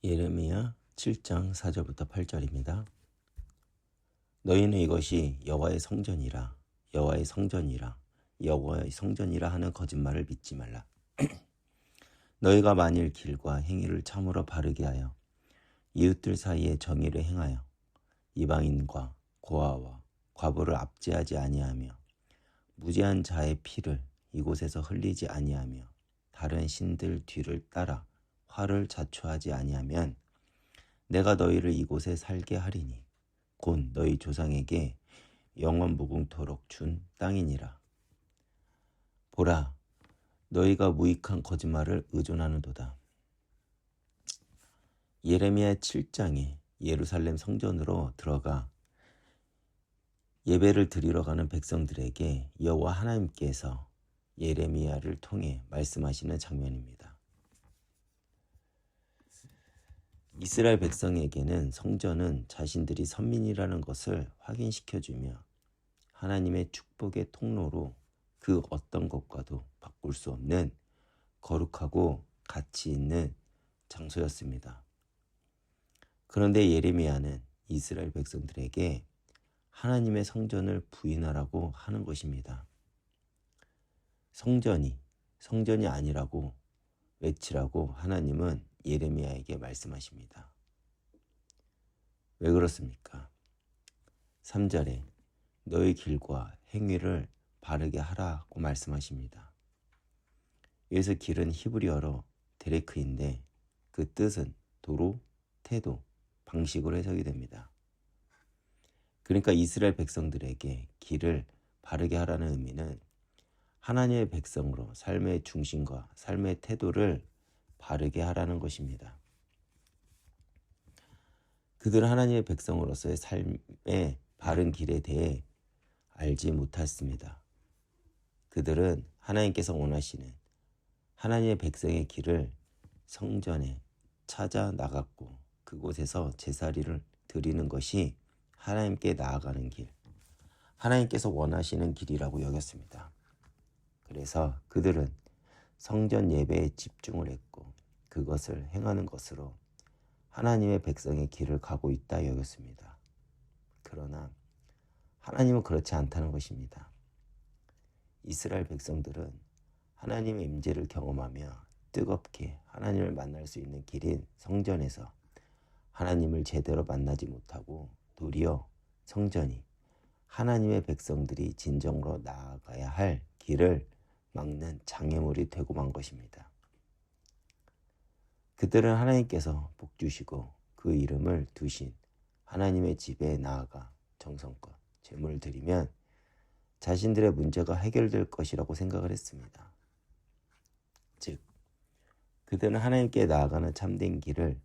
예레미야 7장 4절부터 8절입니다. 너희는 이것이 여호와의 성전이라 여호와의 성전이라 여호와의 성전이라 하는 거짓말을 믿지 말라. 너희가 만일 길과 행위를 참으로 바르게 하여 이웃들 사이에 정의를 행하여 이방인과 고아와 과부를 압제하지 아니하며 무죄한 자의 피를 이곳에서 흘리지 아니하며 다른 신들 뒤를 따라 화를 자초하지 아니하면 내가 너희를 이곳에 살게 하리니 곧 너희 조상에게 영원 무궁토록 준 땅이니라. 보라, 너희가 무익한 거짓말을 의존하는도다. 예레미야 7장에 예루살렘 성전으로 들어가 예배를 드리러 가는 백성들에게 여호와 하나님께서 예레미야를 통해 말씀하시는 장면입니다. 이스라엘 백성에게는 성전은 자신들이 선민이라는 것을 확인시켜주며 하나님의 축복의 통로로 그 어떤 것과도 바꿀 수 없는 거룩하고 가치 있는 장소였습니다. 그런데 예레미야는 이스라엘 백성들에게 하나님의 성전을 부인하라고 하는 것입니다. 성전이 아니라고 외치라고 하나님은 예레미야에게 말씀하십니다. 왜 그렇습니까? 3절에 너의 길과 행위를 바르게 하라고 말씀하십니다. 여기서 길은 히브리어로 데레크인데 그 뜻은 도로, 태도, 방식으로 해석이 됩니다. 그러니까 이스라엘 백성들에게 길을 바르게 하라는 의미는 하나님의 백성으로 삶의 중심과 삶의 태도를 바르게 하라는 것입니다. 그들은 하나님의 백성으로서의 삶의 바른 길에 대해 알지 못했습니다. 그들은 하나님께서 원하시는 하나님의 백성의 길을 성전에 찾아 나갔고 그곳에서 제사를 드리는 것이 하나님께 나아가는 길, 하나님께서 원하시는 길이라고 여겼습니다. 그래서 그들은 성전 예배에 집중을 했고 그것을 행하는 것으로 하나님의 백성의 길을 가고 있다 여겼습니다. 그러나 하나님은 그렇지 않다는 것입니다. 이스라엘 백성들은 하나님의 임재를 경험하며 뜨겁게 하나님을 만날 수 있는 길인 성전에서 하나님을 제대로 만나지 못하고 도리어 성전이 하나님의 백성들이 진정으로 나아가야 할 길을 막는 장애물이 되고 만 것입니다. 그들은 하나님께서 복 주시고 그 이름을 두신 하나님의 집에 나아가 정성껏 제물을 드리면 자신들의 문제가 해결될 것이라고 생각을 했습니다. 즉, 그들은 하나님께 나아가는 참된 길을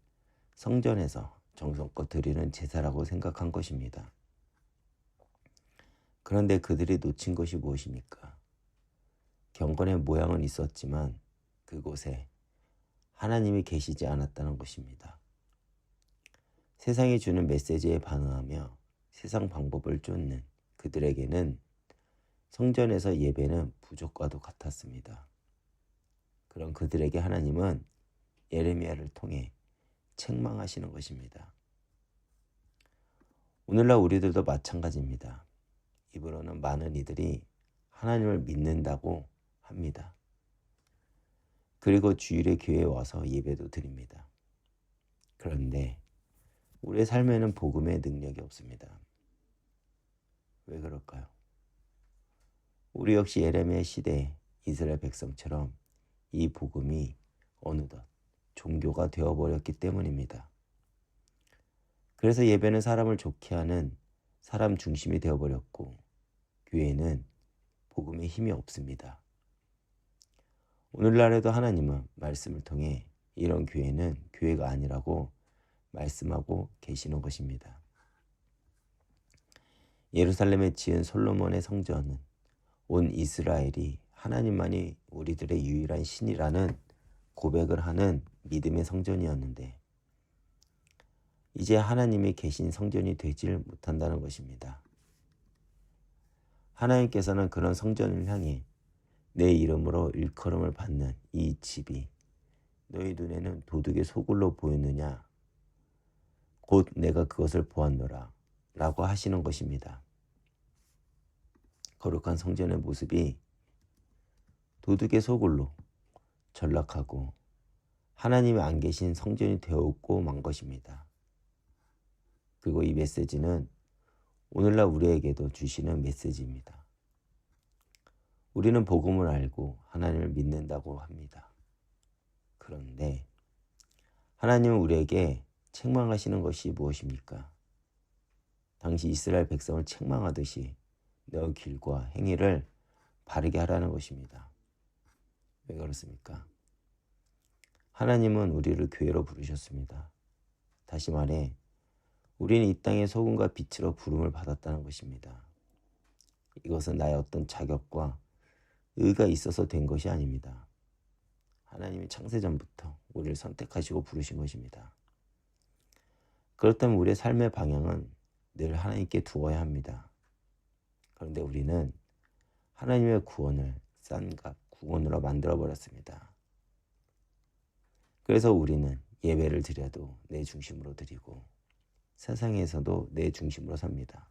성전에서 정성껏 드리는 제사라고 생각한 것입니다. 그런데 그들이 놓친 것이 무엇입니까? 경건의 모양은 있었지만 그곳에 하나님이 계시지 않았다는 것입니다. 세상이 주는 메시지에 반응하며 세상 방법을 쫓는 그들에게는 성전에서 예배는 부족과도 같았습니다. 그런 그들에게 하나님은 예레미야를 통해 책망하시는 것입니다. 오늘날 우리들도 마찬가지입니다. 입으로는 많은 이들이 하나님을 믿는다고 합니다. 그리고 주일에 교회에 와서 예배도 드립니다. 그런데 우리의 삶에는 복음의 능력이 없습니다. 왜 그럴까요? 우리 역시 예레미야 시대의 이스라엘 백성처럼 이 복음이 어느덧 종교가 되어버렸기 때문입니다. 그래서 예배는 사람을 좋게 하는 사람 중심이 되어버렸고 교회는 복음에 힘이 없습니다. 오늘날에도 하나님은 말씀을 통해 이런 교회는 교회가 아니라고 말씀하고 계시는 것입니다. 예루살렘에 지은 솔로몬의 성전은 온 이스라엘이 하나님만이 우리들의 유일한 신이라는 고백을 하는 믿음의 성전이었는데 이제 하나님이 계신 성전이 되질 못한다는 것입니다. 하나님께서는 그런 성전을 향해 내 이름으로 일컬음을 받는 이 집이 너희 눈에는 도둑의 소굴로 보이느냐 곧 내가 그것을 보았노라 라고 하시는 것입니다. 거룩한 성전의 모습이 도둑의 소굴로 전락하고 하나님이 안 계신 성전이 되었고 만 것입니다. 그리고 이 메시지는 오늘날 우리에게도 주시는 메시지입니다. 우리는 복음을 알고 하나님을 믿는다고 합니다. 그런데 하나님은 우리에게 책망하시는 것이 무엇입니까? 당시 이스라엘 백성을 책망하듯이 너 길과 행위를 바르게 하라는 것입니다. 왜 그렇습니까? 하나님은 우리를 교회로 부르셨습니다. 다시 말해 우리는 이 땅의 소금과 빛으로 부름을 받았다는 것입니다. 이것은 나의 어떤 자격과 의가 있어서 된 것이 아닙니다. 하나님이 창세전부터 우리를 선택하시고 부르신 것입니다. 그렇다면 우리의 삶의 방향은 늘 하나님께 두어야 합니다. 그런데 우리는 하나님의 구원을 싼 값, 구원으로 만들어버렸습니다. 그래서 우리는 예배를 드려도 내 중심으로 드리고 세상에서도 내 중심으로 삽니다.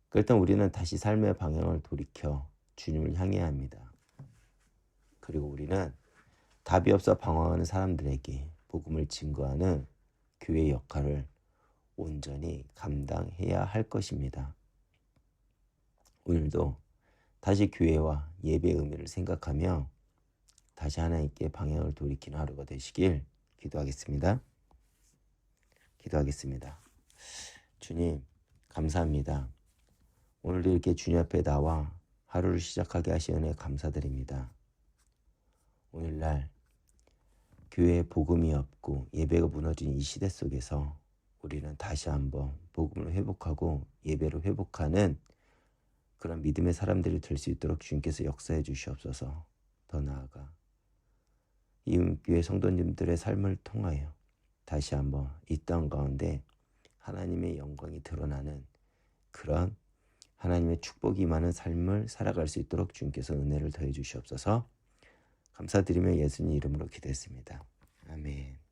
그렇다면 우리는 다시 삶의 방향을 돌이켜 주님을 향해야 합니다. 그리고 우리는 답이 없어 방황하는 사람들에게 복음을 증거하는 교회의 역할을 온전히 감당해야 할 것입니다. 오늘도 다시 교회와 예배의 의미를 생각하며 다시 하나님께 방향을 돌이키는 하루가 되시길 기도하겠습니다. 주님, 감사합니다. 오늘도 이렇게 주님 앞에 나와 하루를 시작하게 하신 은혜 감사드립니다. 오늘날 교회에 복음이 없고 예배가 무너진 이 시대 속에서 우리는 다시 한번 복음을 회복하고 예배를 회복하는 그런 믿음의 사람들이 될 수 있도록 주님께서 역사해 주시옵소서. 더 나아가 이음교회 성도님들의 삶을 통하여 다시 한번 이 땅 가운데 하나님의 영광이 드러나는 그런 하나님의 축복이 임하는 삶을 살아갈 수 있도록 주님께서 은혜를 더해 주시옵소서. 감사드리며 예수님 이름으로 기도했습니다. 아멘.